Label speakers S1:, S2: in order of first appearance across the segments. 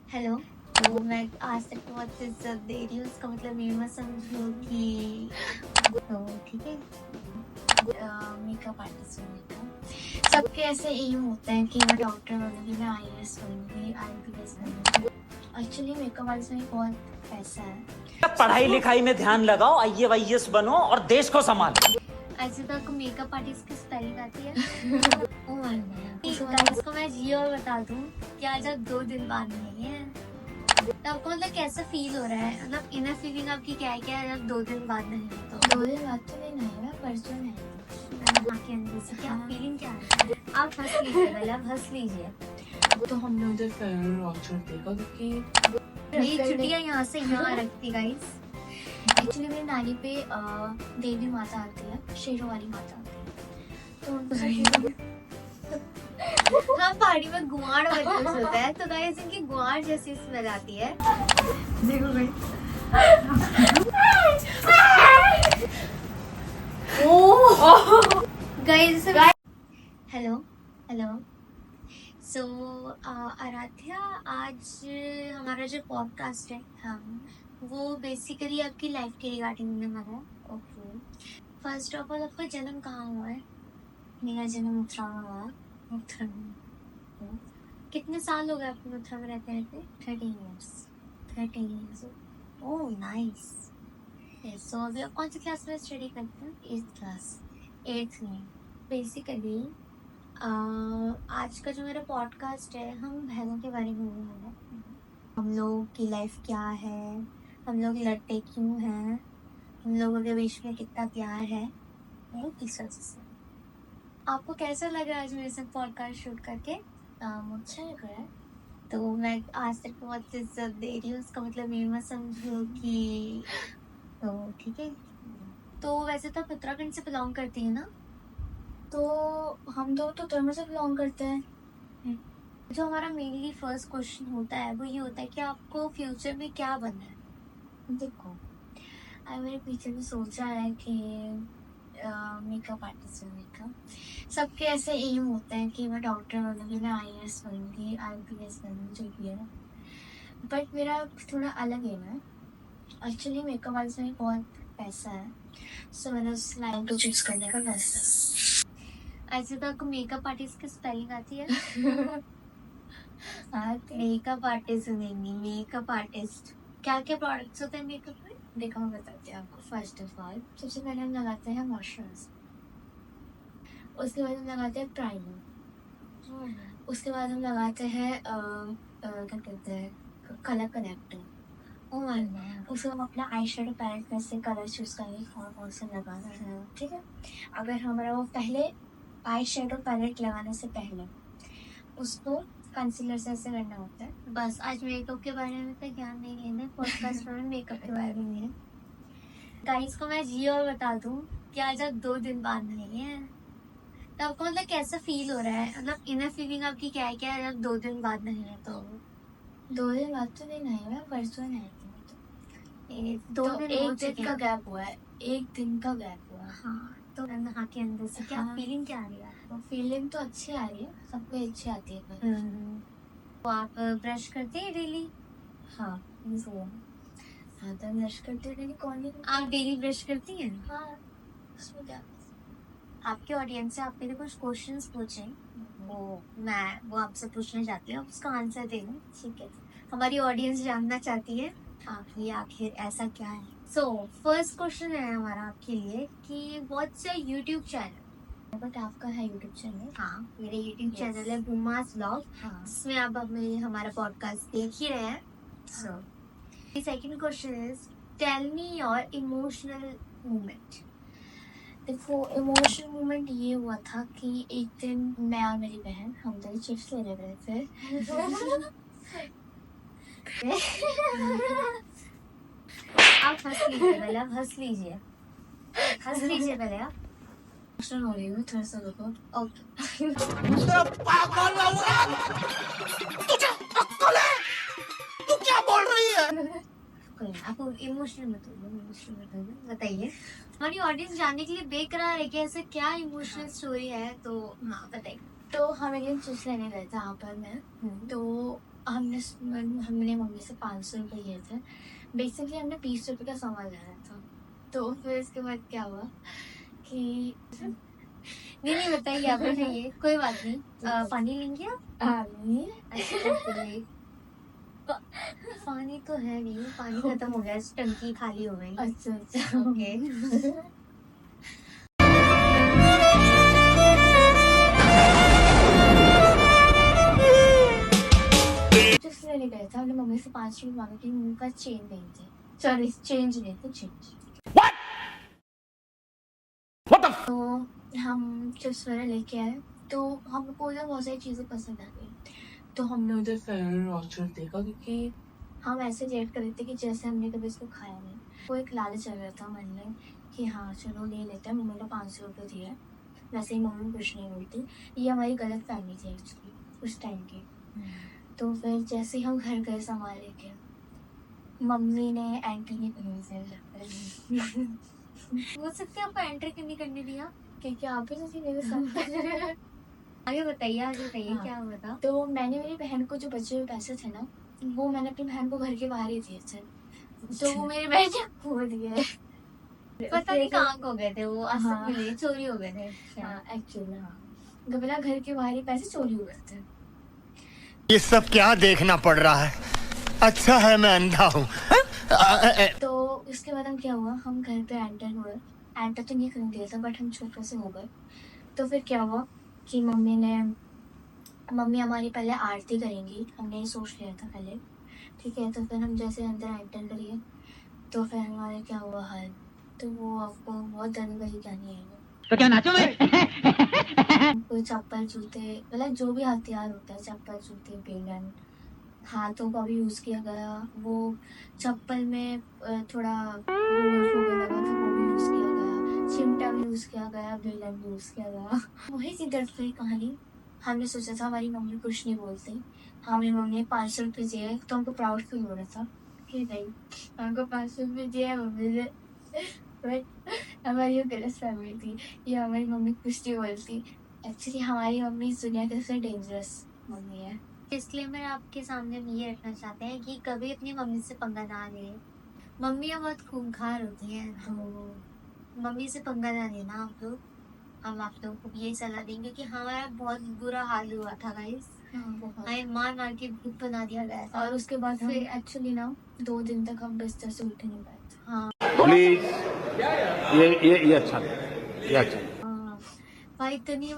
S1: Hello. तो मैं आज तक बहुत इज्जत दे रही हूँ, उसका मतलब ये मत समझो कि तो ठीक है। मेकअप आर्टिस्ट बनने का सबके ऐसे एम होते हैं कि मैं डॉक्टर बनूंगी, मैं आईएएस बनूंगी, आईपीएस बनूंगी। एक्चुअली मेकअप आर्टिस्ट में बहुत पैसा है।
S2: पढ़ाई लिखाई में ध्यान लगाओ, आईएएस बनो और देश को संभालो।
S1: ऐसे तो मेकअप आर्टिस्ट की स्पेलिंग आती है। ओ माय गॉड, इसको मैं जी और बता दूं कि आज आप 2 दिन बाद नहीं है, तो आपको मतलब कैसा फील हो रहा है? मतलब इनर फीलिंग आपकी क्या है? क्या जब 2 दिन बाद नहीं है तो
S3: 2 दिन बाद तो नहीं आएगा, परसों नहीं
S1: हाँ के अंदर से क्या फीलिंग क्या है? आप हंस लीजिए, पहले आप हंस लीजिए।
S3: तो हमने उधर फेयरवेल लॉन्चर देखा क्योंकि
S1: मेरी छुट्टियां यहाँ से यहाँ रखती गाइस। एक्चुअली मेरी नानी पे देवी माता आती है, शेरों वाली माता आती है, तो उनको हाँ पहाड़ी में गुआड़ बच्चे होता है, तो गाइस इनकी गुआड़ जैसी स्मेल आती है।
S3: देखो भाई
S1: गाइस हेलो हेलो। सो आराध्या, आज हमारा जो पॉडकास्ट है हम वो बेसिकली आपकी लाइफ के रिगार्डिंग होने वाला है। ओके, फर्स्ट ऑफ ऑल आपका जन्म कहाँ हुआ है? मेरा जन्म मथुरा में हुआ है। मथुरा में कितने साल हो गए आपको मथुरा में रहते रहते? 13 years। 13 years। Oh nice. So अभी आप कौन सी क्लास में स्टडी करते हैं? 8th class. 8th में बेसिकली आज का जो मेरा पॉडकास्ट है हम बहनों के बारे में बोलने वाले हैं। हम लोग की लाइफ क्या है, हम लोग लड़ते क्यों हैं, हम लोगों के बीच में कितना प्यार है, वो किस वजह से। आपको कैसा लगा आज मेरे साथ पॉडकास्ट शूट करके?
S3: अच्छा लग रहा है।
S1: तो मैं आज तक बहुत इज्जत दे रही हूँ, उसका मतलब ये मत समझो कि तो ठीक है। तो वैसे तो आप उत्तराखंड से बिलोंग करती है ना?
S3: तो हम तो उत्तराखंड से बिलोंग करते हैं।
S1: जो हमारा मेनली फर्स्ट क्वेश्चन होता है वो ये होता है कि आपको फ्यूचर में क्या बनना है?
S3: देखो, मेरे पीछे भी सोचा है कि मेकअप आर्टिस्ट बनने का।
S1: सबके ऐसे एम होते हैं कि मैं डॉक्टर बनूंगी, मैं आईएएस बनूंगी, आईपीएस बनूंगी, जो भी है। बट मेरा थोड़ा अलग एम है। एक्चुअली मेकअप आर्टिस्ट में बहुत पैसा है, सो मैंने उस लाइन को चूज करने का फैसला। ऐसे तो आपको मेकअप आर्टिस्ट की स्पेलिंग आती है? मेकअप आर्टिस्ट सुनेंगी, मेकअप आर्टिस्ट क्या क्या प्रोडक्ट्स होते हैं मेकअप में?
S3: देखो मैं बताती हूँ आपको। फर्स्ट ऑफ ऑल सबसे पहले हम लगाते हैं मॉइस्चराइजर, उसके बाद हम लगाते हैं प्राइमर, उसके बाद हम लगाते हैं क्या कहते हैं, कलर कनेक्टर। उसको हम अपना आई शेडो पैलेट में से कलर चूज करेंगे कौन कौन से लगाना है, ठीक है। अगर हमारा वो पहले आई शेडो पैलेट लगाने से पहले उसको कंसीलर से ऐसे करना होता है।
S1: बस आज मेकअप के बारे में तो ज्ञान नहीं लेना है पॉडकास्ट में, मेकअप के बारे में है। गाइस को मैं जी और बता दूं कि आज आप 2 दिन बाद नहीं है, तो आपको मतलब कैसा फील हो रहा है? मतलब इनर फीलिंग आपकी क्या है? क्या जब 2 दिन बाद नहीं है तो
S3: 2 दिन बाद तो नहीं आएगा, परसों नहीं आएगी।
S1: दो
S3: तो
S1: दिन हो
S3: एक दिन
S1: चुके
S3: का
S1: हैं।
S3: गैप हुआ है, एक दिन का गैप हुआ है।
S1: हाँ, तो हाँ के अंदर से क्या
S3: हाँ।
S1: फीलिंग क्या आ रही है आपको?
S3: फीलिंग तो अच्छी आ रही है, सबको अच्छी आती है पर।
S1: तो आप ब्रश करते हैं डेली?
S3: हाँ वो हाँ तो ब्रश करते रहने कौन नहीं करता?
S1: आप डेली ब्रश करती हैं?
S3: हाँ, उसमें क्या।
S1: आपके ऑडियंस से आप मेरे कुछ क्वेश्चंस पूछें, वो आपसे पूछना चाहती हूँ, आप उसका आंसर देना, ठीक है? हमारी ऑडियंस जानना चाहती है ये आखिर ऐसा क्या है। सो फर्स्ट क्वेश्चन है हमारा आपके लिए कि what's your YouTube channel?
S3: But आपका है यूट्यूब चैनल?
S1: हाँ, मेरे यूट्यूब
S3: Yes.
S1: चैनल है बूमास व्लॉग,
S3: हाँ।
S1: जिसमें आप हमें हमारा पॉडकास्ट देख ही रहे हैं। So second question is tell me your emotional moment.
S3: देखो, इमोशनल मोमेंट ये हुआ था कि एक दिन मैं और मेरी बहन हम दोनों चिप्स लेने गए थे।
S1: आप हंस लीजिए पहले, आप हंस लीजिए, हंस लीजिए पहले आप।
S3: इमोशनल हो रही हूँ थोड़ा सा, रुको।
S1: ओके,
S2: पागल औरत, तुझे अक्ल है? तू क्या बोल रही है?
S1: कोई ना, आप इमोशनल मत होइए, बताइए। हमारी ऑडियंस जानने के लिए बेकरार है कि ऐसे क्या इमोशनल स्टोरी है, तो हाँ बताइए।
S3: तो हम एक दिन चिप्स लेने गए थे यहाँ पर मैं। तो हमने मम्मी से 500 रुपये लिए थे। बेसिकली हमने 20 रुपये का सामान लाया था। तो फिर उसके बाद क्या हुआ कि
S1: नहीं बताइए, आप बताइए, कोई बात नहीं। पानी लेंगे आप?
S3: नहीं,
S1: अच्छा ओके। पानी तो है नहीं, पानी खत्म हो गया, टंकी खाली हो गई।
S3: अच्छा
S1: ओके।
S3: चिप्स लेने गए थे, हमने मम्मी से 5 रुपये मांगे कि मम्मी का चेंज नहीं थे, सॉरी चेंज नहीं थे, चेंज। तो हम चिप्स वगैरह लेके आए, तो हमको उधर बहुत सारी चीज़ें पसंद आ गई। तो हमने उधर फेयर लॉचर देखा, क्योंकि हम ऐसे रिएक्ट कर रहे थे कि जैसे हमने कभी इसको खाया नहीं। वो एक लालच चल रहा था मन में कि हाँ चलो ले लेते हैं, मम्मी ने 500 रुपये दिए। वैसे ही मम्मी कुछ नहीं बोलती, ये हमारी गलत फहमी थी एक्चुअली उस टाइम की। तो फिर जैसे ही हम घर गए सामान लेके, मम्मी ने एंट्री नहीं करी से
S1: बोल सकते हैं आपको एंट्री क्यों नहीं करने दिया?
S3: क्योंकि आप भी तो थी मेरे साथ।
S1: आगे बताइए
S3: हाँ।
S1: क्या हुआ था?
S3: तो मैंने मेरी बहन को जो बचे हुए पैसे थे ना, वो मैंने अपनी बहन को घर के बाहर ही दिए थे। तो वो मेरी बहन ने खो दिए।
S1: पता नहीं कहाँ खो गए थे वो,
S3: हाँ।
S1: असली में चोरी हो गए थे।
S3: हाँ एक्चुअली हाँ, गबला घर के बाहर ही पैसे चोरी हो गए थे।
S2: ये सब क्या देखना पड़ रहा है? अच्छा है मैं अंधा हूँ।
S3: तो उसके बाद हम क्या हुआ, हम घर पे एंटर हुए। एंटर तो नहीं करने दिया था, बट हम छोटे से हो गए। तो फिर क्या हुआ कि मम्मी हमारी पहले आरती करेंगी, हमने ये सोच लिया था पहले, ठीक है। तो फिर हम जैसे अंदर एंटर करिए, तो फिर हमारे क्या हुआ हाल, तो वो आपको बहुत डरने वाली कहानी है वो।
S4: तो क्या नाचो मैं?
S3: कोई चप्पल जूते, मतलब जो भी हथियार होता है, चप्पल जूते बेलन, हाथों का भी यूज़ किया गया। वो चप्पल में थोड़ा गोल शोगल लगा था, वो भी यूज़ किया गया। चिमटा भी यूज़ किया गया, बेलन भी यूज़ किया गया। वही थी दर्द भरी कहानी। हमने सोचा था हमारी मम्मी कुछ नहीं बोलती, हमारी मम्मी ने 500 रुपये दिए, तो हमको प्राउड फील हो रहा था कि नहीं हमको 500 रुपये दिए मम्मी ने। बट हमारी वो गलत फैमिली थी, ये हमारी मम्मी कुछ नहीं बोलती। एक्चुअली हमारी मम्मी इस दुनिया की सबसे डेंजरस मम्मी है।
S1: डिस्क्लेमर आपके सामने हम ये रखना चाहते हैं कि कभी अपनी मम्मी से पंगा ना ले। मम्मियाँ बहुत खूंखार होती हैं, तो मम्मी से पंगा ना लेना आप लोग। हम आप लोगों को यही सलाह देंगे कि हमारा बहुत बुरा हाल हुआ था गाइस। हमें मार मार के भूत बना दिया गया था।
S3: और उसके बाद फिर एक्चुअली ना 2 दिन तक हम बिस्तर से उठ नहीं पाए थे।
S1: हाँ
S2: प्लीज ये अच्छा ये अच्छा।
S1: हाँ, भाई इतनी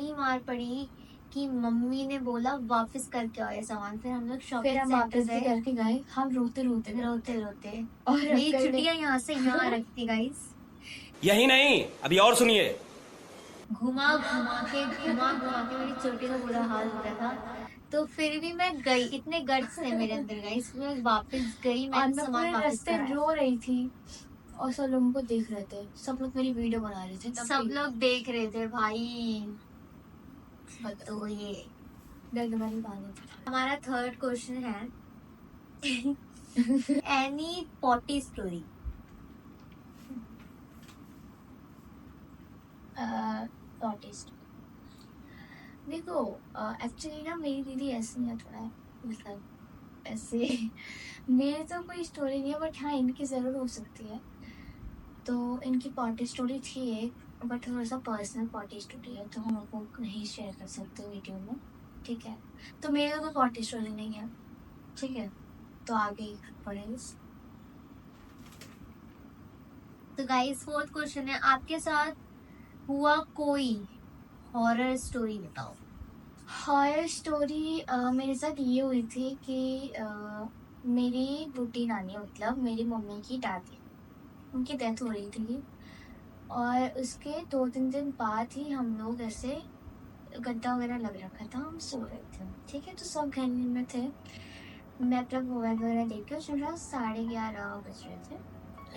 S1: मार पड़ी कि मम्मी ने बोला वापस करके आओ ये सामान। फिर हम लोग
S3: फिर
S1: शॉपिंग
S3: हम
S1: सेंटर
S3: वापस भी
S1: गए
S3: करके गए, हम रोते रोते
S1: रोते।
S3: और
S1: मेरी
S3: अंकल ने
S1: छुट्टियां यहाँ से यहाँ रखती गाइस।
S4: यही नहीं, अभी और सुनिए।
S1: घुमा घुमा के मेरी चोटी का बुरा हाल हो गया था। तो फिर भी मैं गई, इतने गट्स थे मेरे अंदर गाइस, मैं वापस गई,
S3: और
S1: मैंने
S3: मैं
S1: सामान
S3: पूरे
S1: वापस
S3: रास्ते
S1: कराया।
S3: रो रही थी, और सब लोगों को देख रहे थे, सब लोग मेरी वीडियो बना रहे थे,
S1: सब लोग देख रहे थे भाई। तो ये
S3: दर्द वाली कहानी थी।
S1: हमारा थर्ड क्वेश्चन है, एनी पॉटी स्टोरी।
S3: आर्टिस्ट देखो, एक्चुअली ना मेरी दीदी ऐसी है थोड़ा, मतलब ऐसे मेरी तो कोई स्टोरी नहीं है, बट हाँ इनकी ज़रूर हो सकती है। तो इनकी पॉटी स्टोरी थी एक, बट थोड़ा सा पर्सनल पॉटी स्टोरी है, तो हम आपको नहीं शेयर कर सकते वीडियो में, ठीक है। तो मेरी तो कोई पॉटी स्टोरी नहीं है, ठीक है। तो आगे बढ़े।
S1: तो गाइस फोर्थ क्वेश्चन है, आपके साथ हुआ कोई हॉरर स्टोरी बताओ।
S3: हॉरर स्टोरी मेरे साथ ये हुई थी कि मेरी बूटी नानी, मतलब मेरी मम्मी की दादी, उनकी डेथ हो रही थी। और उसके 2-3 दिन बाद ही हम लोग ऐसे गद्दा वगैरह लग रखा था, हम सो रहे थे, ठीक है। तो सब घर में थे, मैं अपना मोबाइल वगैरह देख के सुन रहा 11:30 बज रहे थे,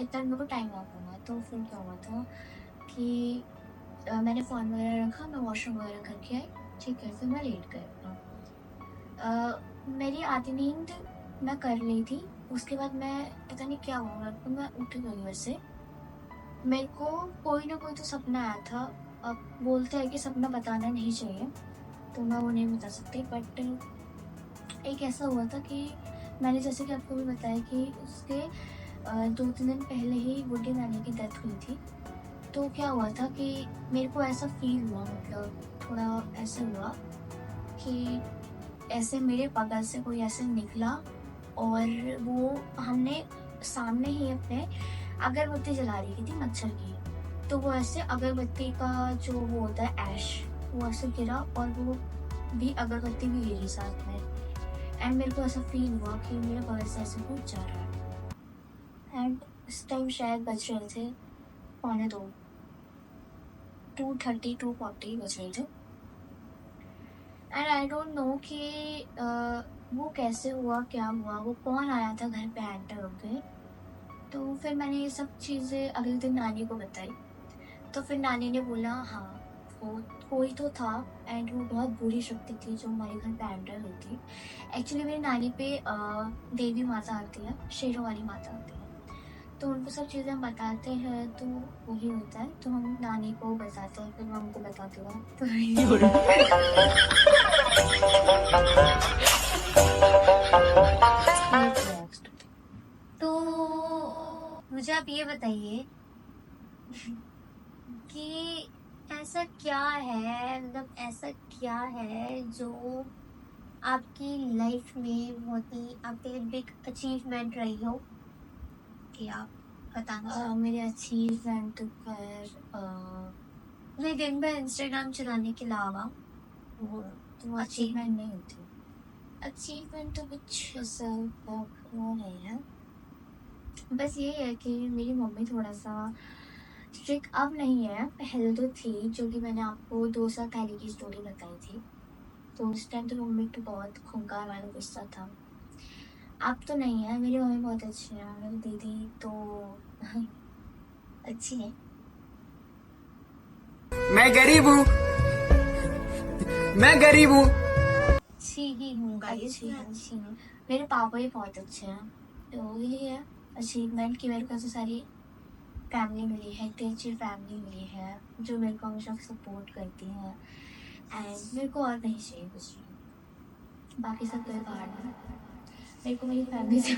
S3: इतना मेरे को टाइम याद होगा। तो फिर क्या हुआ था कि मैंने फ़ोन वगैरह रखा, मैं वॉशरूम वगैरह करके आई, ठीक है। फिर मैं लेट गई अपना, मेरी आधी नींद मैं कर ली थी। उसके बाद मैं पता नहीं क्या हुआ, मेरे को मैं उठ गई वैसे। मेरे को कोई ना कोई तो सपना आया था। अब बोलते हैं कि सपना बताना नहीं चाहिए, तो मैं वो नहीं बता सकती, बट एक ऐसा हुआ था कि मैंने जैसे कि आपको भी बताया कि उसके 2-3 दिन पहले ही बुड्ढी नानी की डेथ हुई थी। तो क्या हुआ था कि मेरे को ऐसा फील हुआ, मतलब थोड़ा ऐसे हुआ कि ऐसे मेरे बगल से कोई ऐसे निकला और वो हमने सामने ही अपने अगरबत्ती जला रही थी मच्छर की, तो वो ऐसे अगरबत्ती का जो वो होता है ऐश, वो ऐसे गिरा और वो भी अगरबत्ती भी गिरी साथ में। एंड मेरे को ऐसा फील हुआ कि मेरे बगल से ऐसे कुछ जा रहा है। एंड इस टाइम शायद बज रहे थे 1:45, 2:30 2:40 बज रहे थे। एंड आई डोंट नो कि वो कैसे हुआ, क्या हुआ, वो कौन आया था घर पे एंटर होके। तो फिर मैंने ये सब चीज़ें अगले दिन नानी को बताई। तो फिर नानी ने बोला हाँ वो कोई तो था एंड वो बहुत बुरी शक्ति थी जो हमारे घर पे एंटर हुई थी। एक्चुअली मेरी नानी पे देवी माता आती है, शेरों वाली माता आती है, तो उनको सब चीज़ें हम बताते हैं तो वही होता है। तो हम नानी को बताते हैं, फिर मैं उनको बताती हूँ।
S1: तो मुझे आप ये बताइए कि ऐसा क्या है, मतलब ऐसा क्या है जो आपकी लाइफ में बहुत ही आपके लिए बिग अचीवमेंट रही हो कि आप बताना
S3: मेरे अचीवमेंट पर
S1: चाहें? दिन भर इंस्टाग्राम चलाने के अलावा
S3: तो अचीवमेंट नहीं होती। अचीवमेंट तो कुछ ऐसा वो नहीं है, बस ये है कि मेरी मम्मी थोड़ा सा स्ट्रिक्ट अब नहीं है, पहले तो थी, जो कि मैंने आपको 2 साल पहले की स्टोरी बताई थी। तो उस टाइम तो मम्मी पे बहुत खूंखार वाला गुस्सा था। अब तो नहीं है, मेरी मम्मी बहुत अच्छी है, मेरी दीदी तो अच्छी है।
S2: मैं गरीब हूँ, मैं गरीब हूँ।
S1: अच्छी ही हूँ गाइस,
S3: अच्छी है। मेरे पापा भी बहुत अच्छे हैं। तो यही है अचीवमेंट कि मेरे को ऐसी सारी फैमिली मिली है, इतनी अच्छी फैमिली मिली है जो मेरे को हमेशा सपोर्ट करती है। एंड मेरे को और नहीं चाहिए कुछ, बाकी सब तो बाहर है, मेरे को मेरी फैमिली से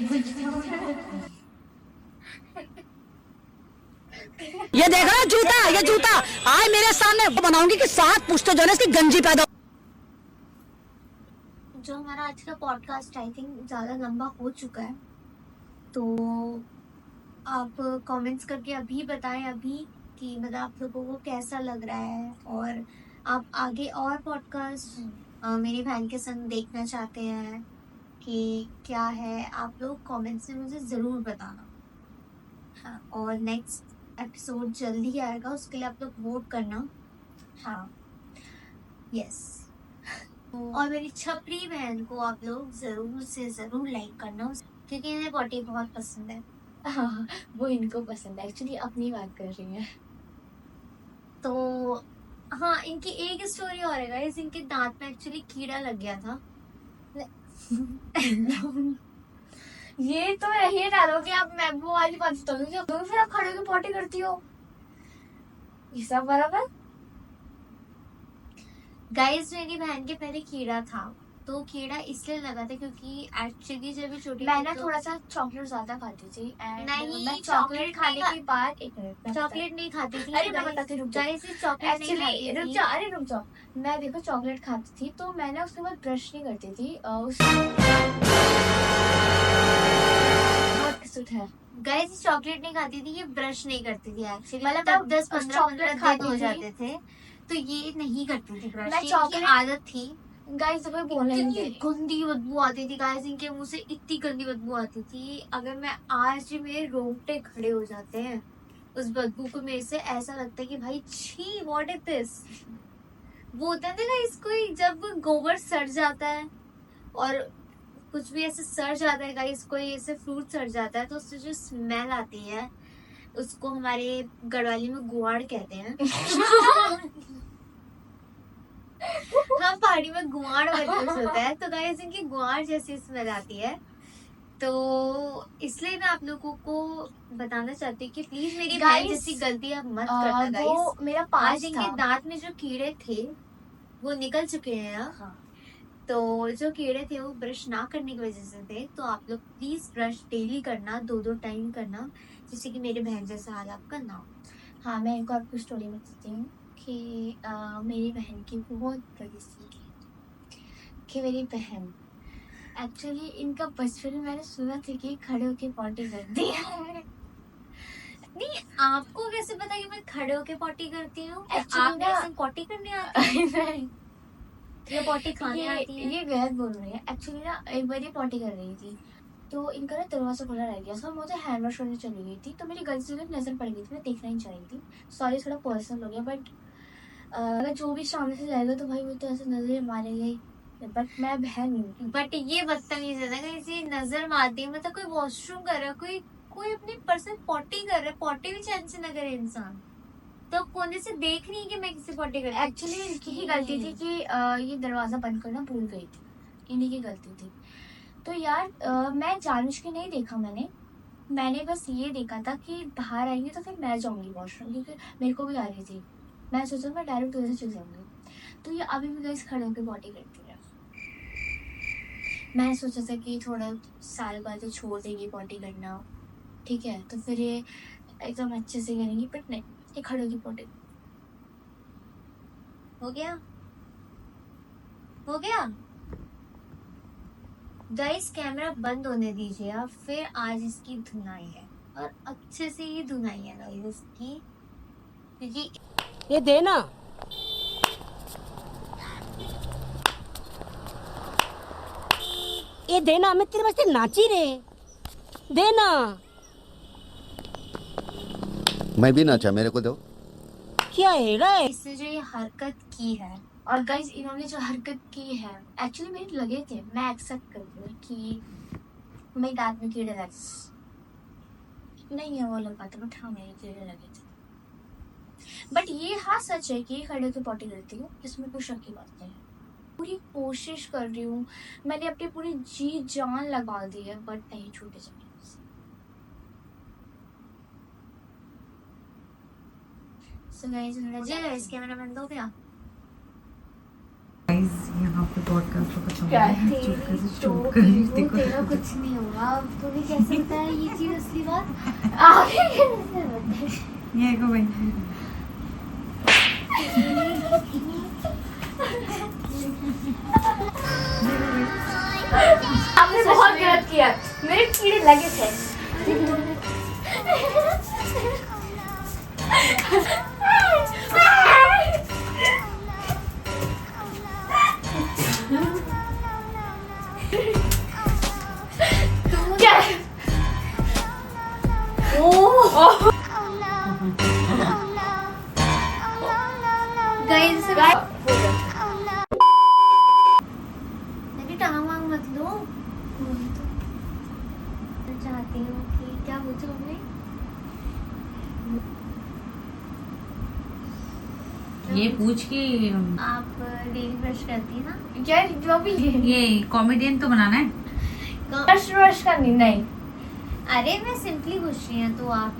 S5: ये देखा जूता, ये जूता आज मेरे सामने बनाऊंगी कि 7 पुश्ते जो है इसकी गंजी पैदा।
S1: जो हमारा आज का पॉडकास्ट आई थिंक ज़्यादा लंबा हो चुका है, तो आप कमेंट्स करके अभी बताएं अभी कि मतलब आप लोगों को कैसा लग रहा है, और आप आगे और पॉडकास्ट मेरी बहन के संग देखना चाहते हैं कि क्या है, आप लोग कमेंट्स में मुझे ज़रूर बताना। हाँ, और नेक्स्ट एपिसोड जल्दी आएगा, उसके लिए आप लोग वोट करना। हाँ, यस। और मेरी छपरी बहन को आप लोग ज़रूर से ज़रूर लाइक करना, क्योंकि इन्हें पॉटी बहुत पसंद है।
S3: हाँ, वो इनको पसंद है, एक्चुअली अपनी बात कर रही है।
S1: तो हाँ, इनकी एक स्टोरी और है गाइस, इनके दांत में एक्चुअली कीड़ा लग गया था।
S3: ये तो यही डालो कि आप मैं वो वाली बात बताऊंगी, फिर आप खड़े होकर पॉटी करती हो, ये सब बराबर।
S1: गाइस मेरी बहन के पहले कीड़ा था, तो कीड़ा इसलिए लगा था क्योंकि एक्चुअली जब छोटी
S3: मैं ना थोड़ा सा चॉकलेट ज्यादा खाती थी एंड
S1: नहीं,
S3: मैं चॉकलेट खाने के बाद एक मिनट
S1: चॉकलेट नहीं खाती थी।
S3: अरे मैं बताती रुक जाओ,
S1: चॉकलेट नहीं
S3: एक्चुअली
S1: खाती
S3: रुक
S1: थी।
S3: जाओ, अरे रुक जाओ, मैं देखो चॉकलेट खाती थी तो मैं ना उसके बाद ब्रश नहीं करती थी, बहुत किस्मत है
S1: गाइस चॉकलेट नहीं खाती थी, ये ब्रश नहीं करती थी एक्चुअली,
S3: मतलब
S1: तब
S3: मैं
S1: 10-15
S3: खाती
S1: दिन हो
S3: थी।
S1: जाते थे, तो ये नहीं करती थी ब्रश,
S3: मैं
S1: ये
S3: चॉकलेट-
S1: इनकी आदत थी।
S3: गाइस तो बोलने नहीं
S1: इतनी
S3: दे
S1: गंदी बदबू आती थी गाइस, इनके मुंह से इतनी गंदी बदबू आती थी, अगर मैं आज भी मेरे रोंगटे खड़े हो जाते हैं उस बदबू को, मेरे से ऐसा लगता है कि भाई छी, व्हाट इज दिस। वो होता है ना गाइस, कोई जब गोबर सड़ जाता है और कुछ भी ऐसे सड़ जाता है गाइस, कोई ऐसे फ्रूट सड़ जाता है तो उससे जो स्मेल आती है उसको हमारे गढ़वाली में गुआड़ कहते हैं। हाँ, पहाड़ी में गुआड़ होता है, तो गाइस इनकी गुआड़ जैसी स्मेल आती है। तो इसलिए मैं आप लोगों को बताना चाहती हूँ कि प्लीज मेरी बहन जैसी गलती आप मत करना गाइस।
S3: वो मेरा पास
S1: आज इनके दांत में जो कीड़े थे वो निकल चुके हैं।
S3: हाँ।
S1: तो जो कीड़े थे वो ब्रश ना करने की वजह से थे, तो आप लोग प्लीज ब्रश डेली करना, 2-2 टाइम करना, जिससे कि मेरी बहन जैसा हाल आपका ना हो।
S3: हाँ, मैं एक और कुछ स्टोरी बताती हूँ कि मेरी बहन की बहुत बड़ी सीख है कि मेरी बहन एक्चुअली इनका बचपन में मैंने सुना था कि खड़े होके पॉटी करती है।
S1: नहीं, आपको कैसे पता कि मैं खड़े होके पॉटी करती हूँ?
S3: Actually
S1: आप
S3: ना-
S1: मेरे से पॉटी करने आती है या पॉटी खाने आती है?
S3: ये गलत बोल रही है। एक्चुअली ना एक बार ये पॉटी कर रही थी, तो इनका ना दरवाजा खुला रह गया, सो मुझे हैंड वॉश करने चली गई थी, तो मेरी गलती से नजर पड़ गई थी, मैं देखना ही चाहिए थी। सॉरी, थोड़ा पर्सनल हो गया, बट अगर जो भी सामने से जाएगा तो भाई वो तो ऐसे नजर मारेगा ही, बट मैं बहन हूँ।
S1: बट ये बदतमीज है ना, किसी नजर मारती है, मतलब कोई वॉशरूम कर रहा है, कोई अपनी पर्सनल पॉटी कर रहा है, पॉटी भी चैन से न करे इंसान, तो कोने से देख रही है कि मैं किसी पॉटी कर।
S3: एक्चुअली इनकी ही गलती थी कि ये दरवाजा बंद करना भूल गई थी, इन्हीं की गलती थी। तो यार मैं जानबूझ के नहीं देखा, मैंने बस ये देखा था कि बाहर आएंगे तो फिर मैं जाऊंगी वॉशरूम, क्योंकि मेरे को भी आ रही थी, मैं सोचा मैं डायरेक्ट उधर से चल जाऊंगी। तो ये अभी भी गाइस खड़े होकर पॉटी करती है। मैंने सोचा था कि थोड़ा साल बाद तो छोड़ देगी पॉटी करना, ठीक है, तो फिर ये एकदम अच्छे से करेंगी, बट नहीं, ये खड़े होकर पॉटी।
S1: हो गया गाइस, कैमरा बंद होने दीजिए आप, फिर आज इसकी धुनाई है, और अच्छे से ही धुनाई है गाइस इसकी, क्योंकि
S5: ये देना मैं तेरे वास्ते नाची रे, देना।
S2: मैं भी नाचा, मेरे को दो।
S5: क्या हेड़ा है?
S1: इसने जो ये हरकत की है,
S3: और गाइस इन्होंने जो हरकत की है, एक्चुअली मेरे लगे थे, मैं एक्सेप्ट करती हूँ कि मेरे दांत में कीड़े लगे, नहीं है वो लोग पाते, बट हाँ मेरे कीड़े लगे थे। बट ये हाँ सच है कि खड़े होकर पॉटी करती हूँ, इसमें कोई शक की बात नहीं है। पूरी कोशिश कर रही हूँ, मैंने अपनी पूरी जी जान लगा दी है, बट नहीं छूटे जाने से। So guys,
S1: मुझे इस कैमरा बंद हो गया।
S6: गाइस यहाँ पे पॉडकास्ट को खत्म
S3: क्या
S6: हो गया है।
S3: तेरी
S6: चुप कर,
S3: तो
S6: चुप कर, देखो
S1: तेरा कुछ नहीं होगा, अब तुम्हें कैसे पता है ये चीज असली बात?
S3: आगे कैसे बताएं?
S6: ये को भाई
S3: आपने बहुत गलत किया, मेरे कीड़े लगे थे। क्या?
S1: गाइस
S3: गाइस
S1: मेरी टांग वांग मत लो, मैं चाहती हूँ कि क्या पूछो हमने,
S6: ये पूछ के
S1: आप डेली ब्रश करती है ना?
S3: यार जो भी
S6: ये कॉमेडियन तो बनाना है।
S3: ब्रश करनी नहीं।
S1: अरे मैं सिंपली पूछ रही हूँ, तो आप